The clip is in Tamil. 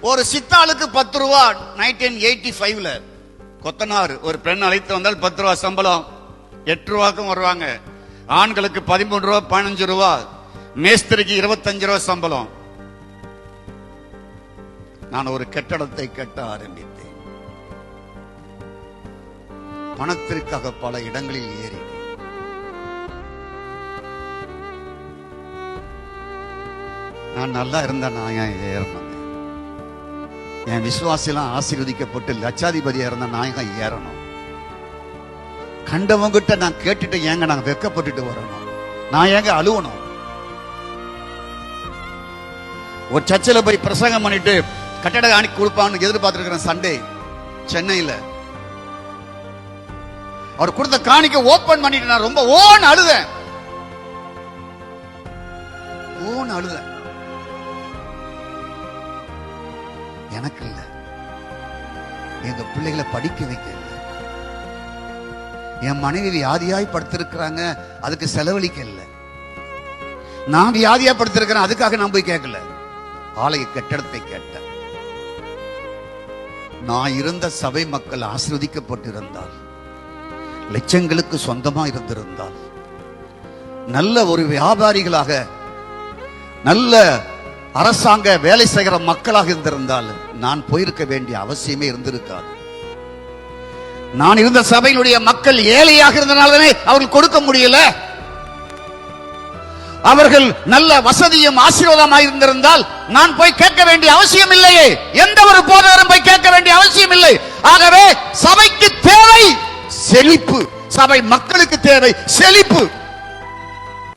ஒரு சித்தாளுக்கு 10 ரூபா 1985ல கொத்தனார் ஒரு பெண் அழைத்து வந்தால் 10 ரூபா சம்பளம், 8 ரூபாக்கும் வருவாங்க. ஆண்களுக்கு 13 ரூபா 15 ரூபா, மேஸ்திரிக்கு 25 ரூபா சம்பளம். நான் ஒரு கட்டடத்தை கட்ட ஆரம்பித்தேன். பணத்திற்காக பல இடங்களில் ஏறி நான் நல்லா இருந்த நான் ஏறணும். என் விசுவாசிலாம் ஆசீர்வதிக்கப்பட்டு லட்சாதிபதியா இருந்த நாயகம் ஏறணும். கண்டவங்கிட்ட நான் கேட்டுட்டு ஏங்க நான் வெக்கப்பட்டுட்டு வரணும்? நான் ஏங்க அழுவணும்? ஒரு சர்ச்சில் போய் பிரசங்கம் பண்ணிட்டு கட்டட காணி கொடுப்பான்னு எதிர்பார்த்திருக்கிறேன். சண்டே சென்னையில அவர் கொடுத்த காணிக்க ஓபன் பண்ணிட்டு நான் ரொம்ப அழுதேன். எனக்கு இல்ல, எங்க பிள்ளைகளை படிக்க வைக்க இல்ல, என் மனைவி வியாதியாய் படுத்திருக்கிறாங்க, அதுக்கு செலவழிக்க இல்ல, நான் வியாதியா படுத்திருக்கிறேன், அதுக்காக நான் போய் கேட்கல. ஆலய கட்டடத்தை கேட்டேன். நான் இருந்த சபை மக்கள் ஆசீர்வதிக்கப்பட்டிருந்தால், லட்சங்களுக்கு சொந்தமா இருந்திருந்தால், நல்ல ஒரு வியாபாரிகளாக நல்ல அரசாங்க வேலை செய்கிற மக்களாக இருந்திருந்தால் நான் போயிருக்க வேண்டிய அவசியமே இருந்திருக்காது. நான் இருந்த சபையினுடைய மக்கள் ஏழையாக இருந்தனால்தானே அவர்கள் கொடுக்க முடியல. அவர்கள் நல்ல வசதியும் ஆசீர்வாதமாக இருந்திருந்தால் நான் போய் கேட்க வேண்டிய அவசியம் இல்லையே. எந்த ஒரு போதகரும் போய் கேட்க வேண்டிய அவசியம் இல்லை. ஆகவே சபைக்கு தேவை செழிப்பு, சபை மக்களுக்கு தேவை செழிப்பு.